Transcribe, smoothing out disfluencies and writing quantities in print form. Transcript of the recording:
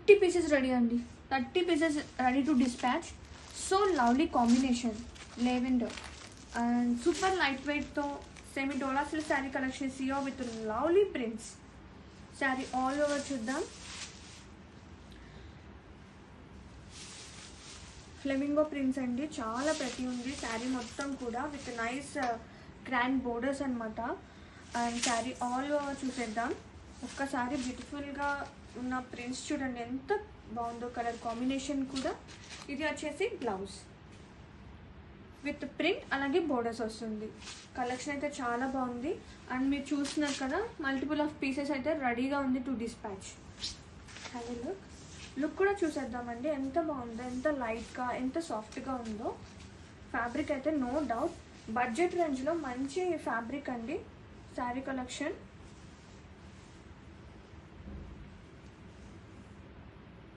30 pieces ready అండి. 30 pieces ready to dispatch. So lovely combination lavender and super light వెయిట్తో semi Dola silk sari collection సియో with lovely prints. Sari all over చూద్దాం. Flamingo prints అండి, చాలా ప్రతి ఉంది శారీ మొత్తం కూడా విత్ నైస్ గ్రాండ్ బోర్డర్స్ అనమాట. అండ్ శారీ ఆల్ ఓవర్ చూసేద్దాం. ఒక్కసారి బ్యూటిఫుల్గా ఉన్న ప్రింట్స్ చూడండి ఎంత బాగుందో, కలర్ కాంబినేషన్ కూడా. ఇది వచ్చేసి బ్లౌజ్ విత్ ప్రింట్ అలాగే బోర్డర్స్ వస్తుంది. కలెక్షన్ అయితే చాలా బాగుంది. అండ్ మీరు చూస్తున్నారు కదా మల్టిపుల్ ఆఫ్ పీసెస్ అయితే రెడీగా ఉంది to dispatch. Have a look కూడా చూసేద్దామండి. ఎంత బాగుందో, ఎంత లైట్గా ఎంత సాఫ్ట్గా ఉందో. ఫ్యాబ్రిక్ అయితే నో డౌట్ బడ్జెట్ రేంజ్లో మంచి ఫ్యాబ్రిక్ అండి. శారీ కలెక్షన్